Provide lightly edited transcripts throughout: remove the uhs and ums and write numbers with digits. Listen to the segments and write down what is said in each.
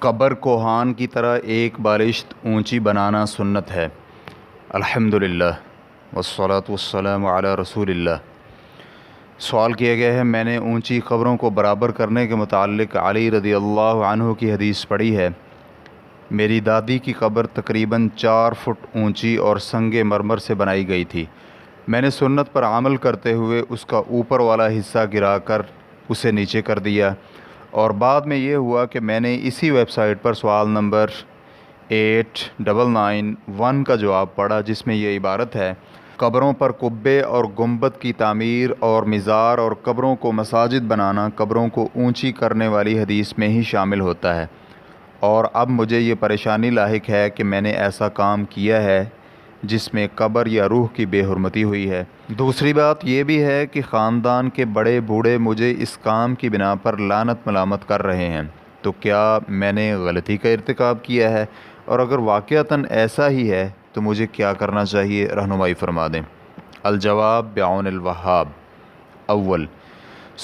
قبر کوہان کی طرح ایک بالشت اونچی بنانا سنت ہے۔ الحمدللہ والصلاة والسلام علی رسول اللہ۔ سوال کیا گیا ہے، میں نے اونچی قبروں کو برابر کرنے کے متعلق علی رضی اللہ عنہ کی حدیث پڑھی ہے۔ میری دادی کی قبر تقریباً 4 فٹ اونچی اور سنگ مرمر سے بنائی گئی تھی۔ میں نے سنت پر عمل کرتے ہوئے اس کا اوپر والا حصہ گرا کر اسے نیچے کر دیا، اور بعد میں یہ ہوا کہ میں نے اسی ویب سائٹ پر سوال نمبر 8991 کا جواب پڑھا، جس میں یہ عبارت ہے: قبروں پر قبے اور گنبد کی تعمیر اور مزار اور قبروں کو مساجد بنانا قبروں کو اونچی کرنے والی حدیث میں ہی شامل ہوتا ہے، اور اب مجھے یہ پریشانی لاحق ہے کہ میں نے ایسا کام کیا ہے جس میں قبر یا روح کی بے حرمتی ہوئی ہے۔ دوسری بات یہ بھی ہے کہ خاندان کے بڑے بوڑھے مجھے اس کام کی بنا پر لعنت ملامت کر رہے ہیں، تو کیا میں نے غلطی کا ارتکاب کیا ہے؟ اور اگر واقعتاً ایسا ہی ہے تو مجھے کیا کرنا چاہیے؟ رہنمائی فرما دیں۔ الجواب بعون الوہاب۔ اول،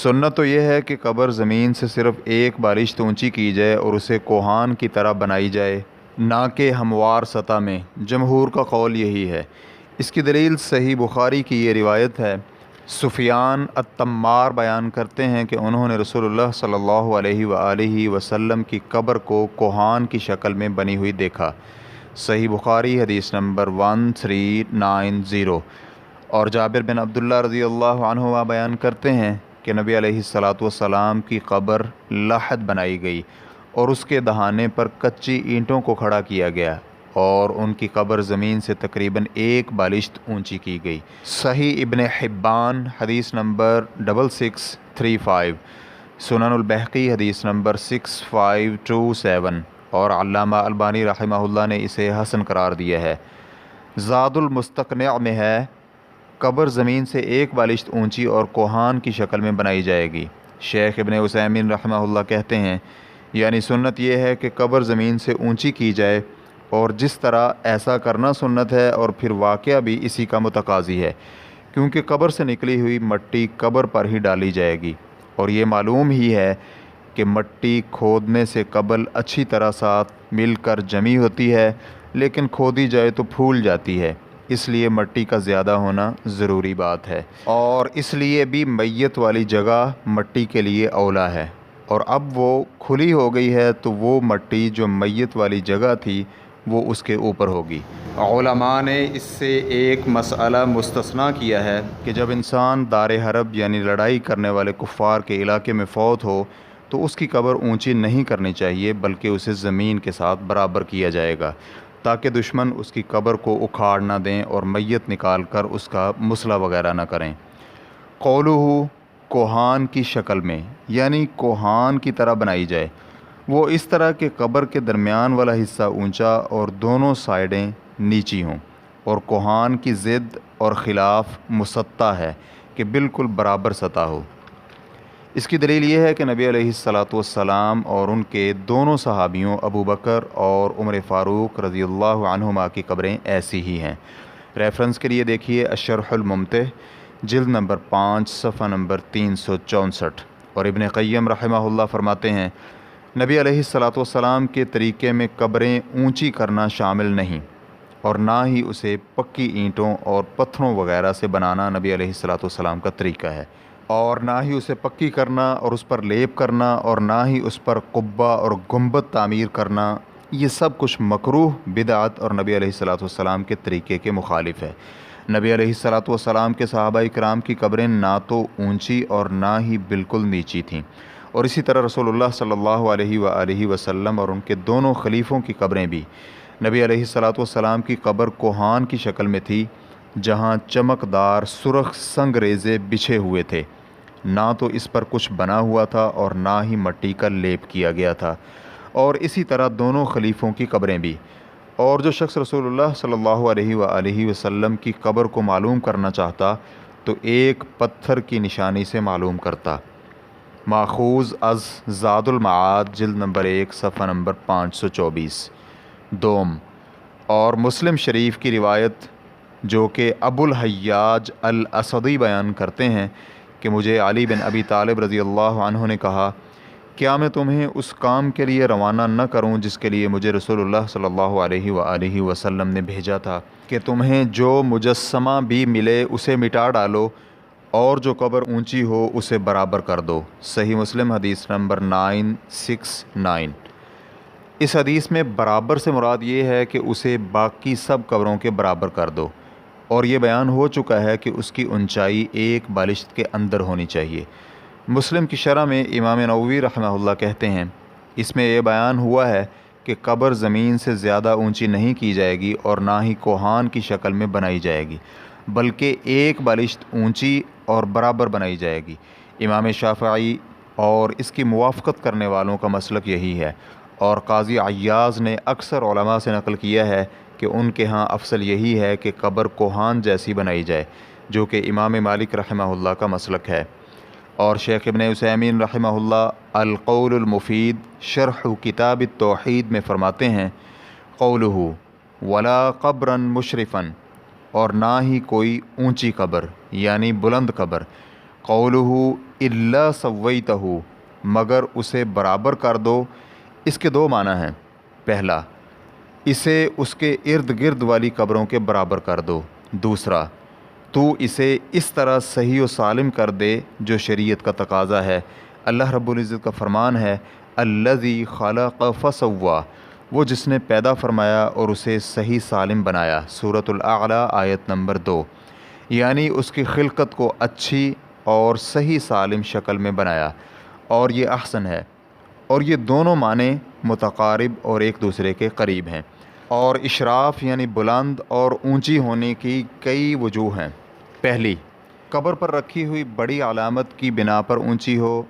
سنت تو یہ ہے کہ قبر زمین سے صرف ایک بالشت اونچی کی جائے اور اسے کوہان کی طرح بنائی جائے، نہ کہ ہموار سطح میں۔ جمہور کا قول یہی ہے۔ اس کی دلیل صحیح بخاری کی یہ روایت ہے۔ سفیان التمار بیان کرتے ہیں کہ انہوں نے رسول اللہ صلی اللہ علیہ وآلہ وسلم کی قبر کو کوہان کی شکل میں بنی ہوئی دیکھا۔ صحیح بخاری حدیث نمبر 1390۔ اور جابر بن عبداللہ رضی اللہ عنہ بیان کرتے ہیں کہ نبی علیہ الصلاۃ والسلام کی قبر لحد بنائی گئی اور اس کے دہانے پر کچی اینٹوں کو کھڑا کیا گیا، اور ان کی قبر زمین سے تقریباً ایک بالشت اونچی کی گئی۔ صحیح ابن حبان حدیث نمبر 6635، سنن البیہقی حدیث نمبر 6527، اور علامہ البانی رحمہ اللہ نے اسے حسن قرار دیا ہے۔ زاد المستقنع میں ہے، قبر زمین سے ایک بالشت اونچی اور کوہان کی شکل میں بنائی جائے گی۔ شیخ ابن عثیمین رحمہ اللہ کہتے ہیں، یعنی سنت یہ ہے کہ قبر زمین سے اونچی کی جائے، اور جس طرح ایسا کرنا سنت ہے، اور پھر واقعہ بھی اسی کا متقاضی ہے، کیونکہ قبر سے نکلی ہوئی مٹی قبر پر ہی ڈالی جائے گی، اور یہ معلوم ہی ہے کہ مٹی کھودنے سے قبل اچھی طرح ساتھ مل کر جمی ہوتی ہے، لیکن کھودی جائے تو پھول جاتی ہے، اس لیے مٹی کا زیادہ ہونا ضروری بات ہے، اور اس لیے بھی میت والی جگہ مٹی کے لیے اولا ہے، اور اب وہ کھلی ہو گئی ہے تو وہ مٹی جو میت والی جگہ تھی وہ اس کے اوپر ہوگی۔ علماء نے اس سے ایک مسئلہ مستثنیٰ کیا ہے کہ جب انسان دار حرب یعنی لڑائی کرنے والے کفار کے علاقے میں فوت ہو تو اس کی قبر اونچی نہیں کرنی چاہیے، بلکہ اسے زمین کے ساتھ برابر کیا جائے گا، تاکہ دشمن اس کی قبر کو اکھاڑ نہ دیں اور میت نکال کر اس کا مسئلہ وغیرہ نہ کریں۔ قولہ کوہان کی شکل میں، یعنی کوہان کی طرح بنائی جائے، وہ اس طرح کہ قبر کے درمیان والا حصہ اونچا اور دونوں سائیڈیں نیچی ہوں، اور کوہان کی ضد اور خلاف مسطح ہے کہ بالکل برابر سطح ہو۔ اس کی دلیل یہ ہے کہ نبی علیہ الصلاۃ والسلام اور ان کے دونوں صحابیوں ابو بکر اور عمر فاروق رضی اللہ عنہما کی قبریں ایسی ہی ہیں۔ ریفرنس کے لیے دیکھیے الشرح الممتع، جلد نمبر 5، صفحہ نمبر 364۔ اور ابن قیم رحمہ اللہ فرماتے ہیں، نبی علیہ الصلاۃ والسلام کے طریقے میں قبریں اونچی کرنا شامل نہیں، اور نہ ہی اسے پکی اینٹوں اور پتھروں وغیرہ سے بنانا نبی علیہ الصلاۃ والسلام کا طریقہ ہے، اور نہ ہی اسے پکی کرنا اور اس پر لیپ کرنا، اور نہ ہی اس پر قبہ اور گنبد تعمیر کرنا، یہ سب کچھ مکروہ، بدعت اور نبی علیہ الصلاۃ والسلام کے طریقے کے مخالف ہے۔ نبی علیہ الصلاۃ والسلام کے صحابہ کرام کی قبریں نہ تو اونچی اور نہ ہی بالکل نیچی تھیں، اور اسی طرح رسول اللہ صلی اللہ علیہ وآلہ وسلم اور ان کے دونوں خلیفوں کی قبریں بھی۔ نبی علیہ الصلاۃ والسلام کی قبر کوہان کی شکل میں تھی، جہاں چمکدار سرخ سنگ ریزے بچھے ہوئے تھے، نہ تو اس پر کچھ بنا ہوا تھا اور نہ ہی مٹی کا لیپ کیا گیا تھا، اور اسی طرح دونوں خلیفوں کی قبریں بھی۔ اور جو شخص رسول اللہ صلی اللہ علیہ وآلہ وسلم کی قبر کو معلوم کرنا چاہتا تو ایک پتھر کی نشانی سے معلوم کرتا۔ ماخوذ از زاد المعاد، جلد نمبر 1، صفحہ نمبر 524۔ دوم، اور مسلم شریف کی روایت جو کہ ابو الحیاج الاسدی بیان کرتے ہیں کہ مجھے علی بن ابی طالب رضی اللہ عنہ نے کہا کیا میں تمہیں اس کام کے لیے روانہ نہ کروں جس کے لیے مجھے رسول اللہ صلی اللہ علیہ وآلہ وسلم نے بھیجا تھا، کہ تمہیں جو مجسمہ بھی ملے اسے مٹا ڈالو اور جو قبر اونچی ہو اسے برابر کر دو۔ صحیح مسلم حدیث نمبر 969۔ اس حدیث میں برابر سے مراد یہ ہے کہ اسے باقی سب قبروں کے برابر کر دو، اور یہ بیان ہو چکا ہے کہ اس کی اونچائی ایک بالشت کے اندر ہونی چاہیے۔ مسلم کی شرح میں امام نووی رحمہ اللہ کہتے ہیں، اس میں یہ بیان ہوا ہے کہ قبر زمین سے زیادہ اونچی نہیں کی جائے گی اور نہ ہی کوہان کی شکل میں بنائی جائے گی، بلکہ ایک بالشت اونچی اور برابر بنائی جائے گی۔ امام شافعی اور اس کی موافقت کرنے والوں کا مسلک یہی ہے، اور قاضی عیاض نے اکثر علماء سے نقل کیا ہے کہ ان کے ہاں افضل یہی ہے کہ قبر کوہان جیسی بنائی جائے، جو کہ امام مالک رحمہ اللہ کا مسلک ہے۔ اور شیخ ابن عثیمین رحمہ اللہ القول المفید شرح کتاب التوحید میں فرماتے ہیں، قولہ ولا قبرا مشرفا، اور نہ ہی کوئی اونچی قبر یعنی بلند قبر، قولہ الا سویتہ، مگر اسے برابر کر دو۔ اس کے دو معنی ہیں، پہلا اسے اس کے ارد گرد والی قبروں کے برابر کر دو، دوسرا تو اسے اس طرح صحیح و سالم کر دے جو شریعت کا تقاضا ہے۔ اللہ رب العزت کا فرمان ہے، الذی خلق فسوی، وہ جس نے پیدا فرمایا اور اسے صحیح سالم بنایا۔ سورۃ الاعلیٰ آیت نمبر 2، یعنی اس کی خلقت کو اچھی اور صحیح سالم شکل میں بنایا، اور یہ احسن ہے۔ اور یہ دونوں معنی متقارب اور ایک دوسرے کے قریب ہیں، اور اشراف یعنی بلند اور اونچی ہونے کی کئی وجوہ ہیں۔ پہلی، قبر پر رکھی ہوئی بڑی علامت کی بنا پر اونچی ہو،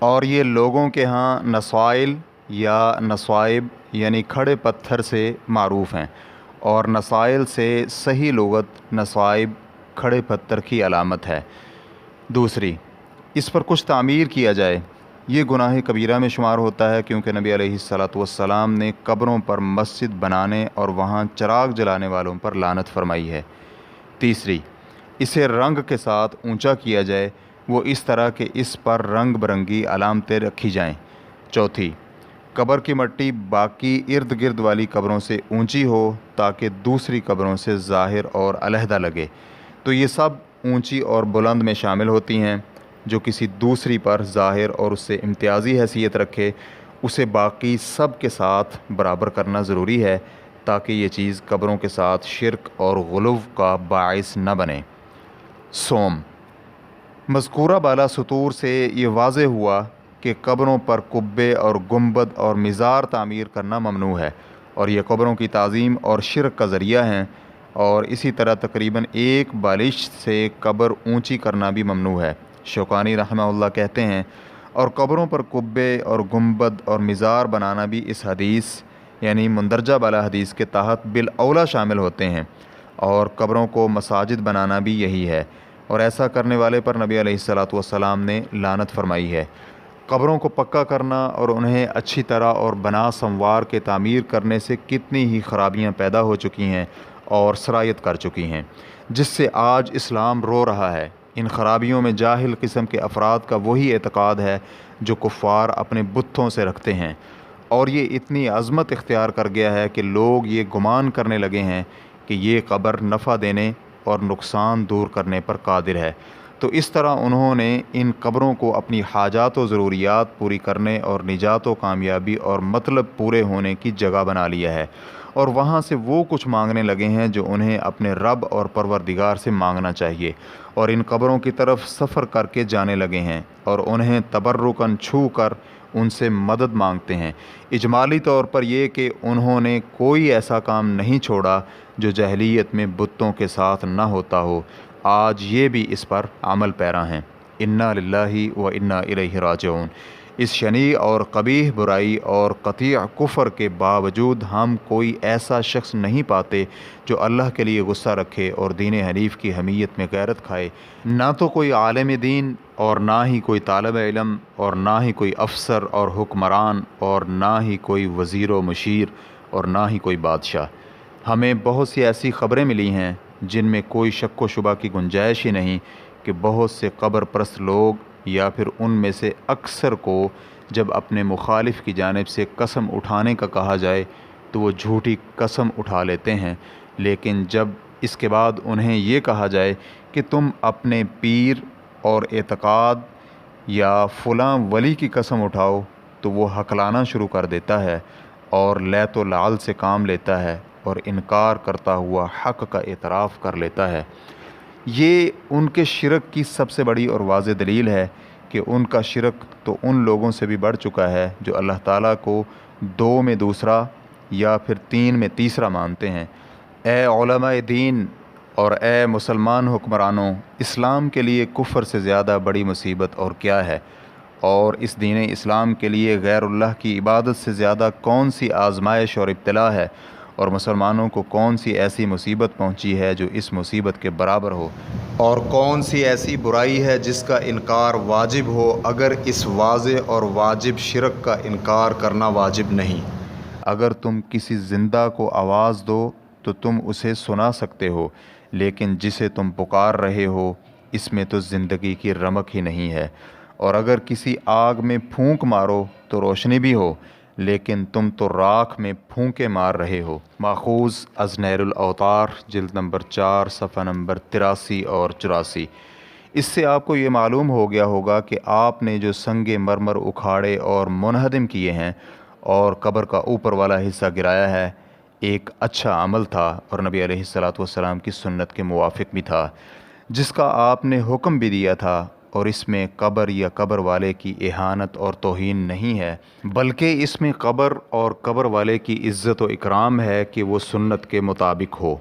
اور یہ لوگوں کے ہاں نصائل یا نصائب یعنی کھڑے پتھر سے معروف ہیں، اور نصائل سے صحیح لغت نصائب کھڑے پتھر کی علامت ہے۔ دوسری، اس پر کچھ تعمیر کیا جائے، یہ گناہ کبیرہ میں شمار ہوتا ہے، کیونکہ نبی علیہ الصلوۃ والسلام نے قبروں پر مسجد بنانے اور وہاں چراغ جلانے والوں پر لعنت فرمائی ہے۔ تیسری، اسے رنگ کے ساتھ اونچا کیا جائے، وہ اس طرح کہ اس پر رنگ برنگی علامتیں رکھی جائیں۔ چوتھی، قبر کی مٹی باقی ارد گرد والی قبروں سے اونچی ہو تاکہ دوسری قبروں سے ظاہر اور علیحدہ لگے۔ تو یہ سب اونچی اور بلند میں شامل ہوتی ہیں۔ جو کسی دوسری پر ظاہر اور اس سے امتیازی حیثیت رکھے، اسے باقی سب کے ساتھ برابر کرنا ضروری ہے، تاکہ یہ چیز قبروں کے ساتھ شرک اور غلو کا باعث نہ بنے۔ سوم، مذکورہ بالا سطور سے یہ واضح ہوا کہ قبروں پر قبے اور گنبد اور مزار تعمیر کرنا ممنوع ہے، اور یہ قبروں کی تعظیم اور شرک کا ذریعہ ہیں، اور اسی طرح تقریباً ایک بالشت سے قبر اونچی کرنا بھی ممنوع ہے۔ شوکانی رحمہ اللہ کہتے ہیں، اور قبروں پر قبے اور گنبد اور مزار بنانا بھی اس حدیث یعنی مندرجہ بالا حدیث کے تحت بالاولیٰ شامل ہوتے ہیں، اور قبروں کو مساجد بنانا بھی یہی ہے، اور ایسا کرنے والے پر نبی علیہ الصلوۃ والسلام نے لعنت فرمائی ہے۔ قبروں کو پکا کرنا اور انہیں اچھی طرح اور بنا سنوار کے تعمیر کرنے سے کتنی ہی خرابیاں پیدا ہو چکی ہیں اور سرایت کر چکی ہیں، جس سے آج اسلام رو رہا ہے۔ ان خرابیوں میں جاہل قسم کے افراد کا وہی اعتقاد ہے جو کفار اپنے بتوں سے رکھتے ہیں، اور یہ اتنی عظمت اختیار کر گیا ہے کہ لوگ یہ گمان کرنے لگے ہیں کہ یہ قبر نفع دینے اور نقصان دور کرنے پر قادر ہے، تو اس طرح انہوں نے ان قبروں کو اپنی حاجات و ضروریات پوری کرنے اور نجات و کامیابی اور مطلب پورے ہونے کی جگہ بنا لیا ہے، اور وہاں سے وہ کچھ مانگنے لگے ہیں جو انہیں اپنے رب اور پروردگار سے مانگنا چاہیے، اور ان قبروں کی طرف سفر کر کے جانے لگے ہیں اور انہیں تبرکاً چھو کر ان سے مدد مانگتے ہیں۔ اجمالی طور پر یہ کہ انہوں نے کوئی ایسا کام نہیں چھوڑا جو جاہلیت میں بتوں کے ساتھ نہ ہوتا ہو، آج یہ بھی اس پر عمل پیرا ہیں۔ انا للہ و انا الیہ راجعون۔ اس شنیع اور قبیح برائی اور قطیع کفر کے باوجود ہم کوئی ایسا شخص نہیں پاتے جو اللہ کے لیے غصہ رکھے اور دین حنیف کی حمیت میں غیرت کھائے، نہ تو کوئی عالم دین اور نہ ہی کوئی طالب علم اور نہ ہی کوئی افسر اور حکمران اور نہ ہی کوئی وزیر و مشیر اور نہ ہی کوئی بادشاہ۔ ہمیں بہت سی ایسی خبریں ملی ہیں جن میں کوئی شک و شبہ کی گنجائش ہی نہیں کہ بہت سے قبر پرست لوگ یا پھر ان میں سے اکثر کو جب اپنے مخالف کی جانب سے قسم اٹھانے کا کہا جائے تو وہ جھوٹی قسم اٹھا لیتے ہیں، لیکن جب اس کے بعد انہیں یہ کہا جائے کہ تم اپنے پیر اور اعتقاد یا فلاں ولی کی قسم اٹھاؤ تو وہ ہکلانا شروع کر دیتا ہے اور لیت و لعل سے کام لیتا ہے اور انکار کرتا ہوا حق کا اعتراف کر لیتا ہے۔ یہ ان کے شرک کی سب سے بڑی اور واضح دلیل ہے کہ ان کا شرک تو ان لوگوں سے بھی بڑھ چکا ہے جو اللہ تعالیٰ کو 2 میں دوسرا یا پھر 3 میں تیسرا مانتے ہیں۔ اے علماء دین اور اے مسلمان حکمرانوں، اسلام کے لیے کفر سے زیادہ بڑی مصیبت اور کیا ہے؟ اور اس دین اسلام کے لیے غیر اللہ کی عبادت سے زیادہ کون سی آزمائش اور ابتلا ہے؟ اور مسلمانوں کو کون سی ایسی مصیبت پہنچی ہے جو اس مصیبت کے برابر ہو؟ اور کون سی ایسی برائی ہے جس کا انکار واجب ہو اگر اس واضح اور واجب شرک کا انکار کرنا واجب نہیں؟ اگر تم کسی زندہ کو آواز دو تو تم اسے سنا سکتے ہو، لیکن جسے تم پکار رہے ہو اس میں تو زندگی کی رمق ہی نہیں ہے۔ اور اگر کسی آگ میں پھونک مارو تو روشنی بھی ہو، لیکن تم تو راکھ میں پھونکے مار رہے ہو۔ ماخوذ از نیر الاوطار، جلد نمبر 4، صفحہ نمبر 83 اور 84۔ اس سے آپ کو یہ معلوم ہو گیا ہوگا کہ آپ نے جو سنگ مرمر اکھاڑے اور منہدم کیے ہیں اور قبر کا اوپر والا حصہ گرایا ہے، ایک اچھا عمل تھا اور نبی علیہ الصلاۃ والسلام کی سنت کے موافق بھی تھا، جس کا آپ نے حکم بھی دیا تھا، اور اس میں قبر یا قبر والے کی اہانت اور توہین نہیں ہے، بلکہ اس میں قبر اور قبر والے کی عزت و اکرام ہے کہ وہ سنت کے مطابق ہو۔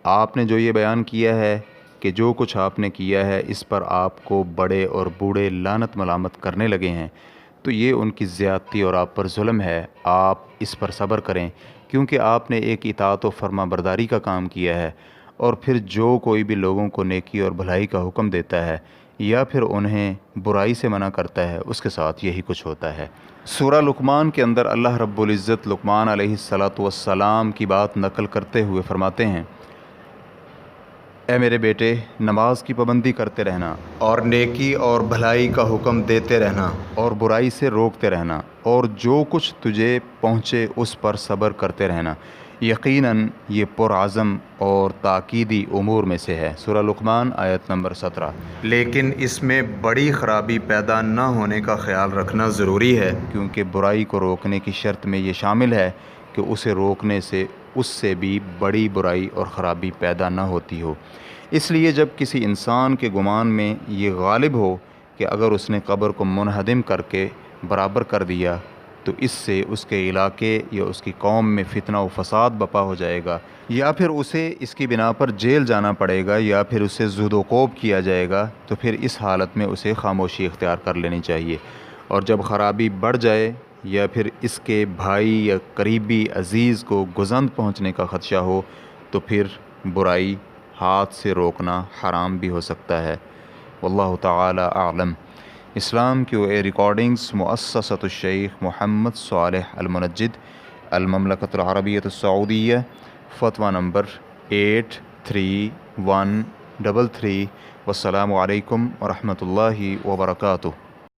آپ نے جو یہ بیان کیا ہے کہ جو کچھ آپ نے کیا ہے اس پر آپ کو بڑے اور بوڑھے لعنت ملامت کرنے لگے ہیں، تو یہ ان کی زیادتی اور آپ پر ظلم ہے۔ آپ اس پر صبر کریں، کیونکہ آپ نے ایک اطاعت و فرما برداری کا کام کیا ہے، اور پھر جو کوئی بھی لوگوں کو نیکی اور بھلائی کا حکم دیتا ہے یا پھر انہیں برائی سے منع کرتا ہے، اس کے ساتھ یہی کچھ ہوتا ہے۔ سورہ لقمان کے اندر اللہ رب العزت لقمان علیہ الصلاۃ والسلام کی بات نقل کرتے ہوئے فرماتے ہیں، اے میرے بیٹے، نماز کی پابندی کرتے رہنا اور نیکی اور بھلائی کا حکم دیتے رہنا اور برائی سے روکتے رہنا، اور جو کچھ تجھے پہنچے اس پر صبر کرتے رہنا، یقیناً یہ پرعزم اور تاکیدی امور میں سے ہے۔ سورہ لقمان آیت نمبر 17۔ لیکن اس میں بڑی خرابی پیدا نہ ہونے کا خیال رکھنا ضروری ہے، کیونکہ برائی کو روکنے کی شرط میں یہ شامل ہے کہ اسے روکنے سے اس سے بھی بڑی برائی اور خرابی پیدا نہ ہوتی ہو۔ اس لیے جب کسی انسان کے گمان میں یہ غالب ہو کہ اگر اس نے قبر کو منہدم کر کے برابر کر دیا تو اس سے اس کے علاقے یا اس کی قوم میں فتنہ و فساد بپا ہو جائے گا، یا پھر اسے اس کی بنا پر جیل جانا پڑے گا، یا پھر اسے زد و کوب کیا جائے گا، تو پھر اس حالت میں اسے خاموشی اختیار کر لینی چاہیے۔ اور جب خرابی بڑھ جائے یا پھر اس کے بھائی یا قریبی عزیز کو گزند پہنچنے کا خدشہ ہو تو پھر برائی ہاتھ سے روکنا حرام بھی ہو سکتا ہے۔ واللہ تعالی اعلم۔ اسلام کی ریکارڈنگز مؤسسۃ الشیخ محمد صالح المنجد، المملکۃ العربیۃ السعودیہ، فتویٰ نمبر 83133۔ والسلام علیکم ورحمۃ اللہ وبرکاتہ۔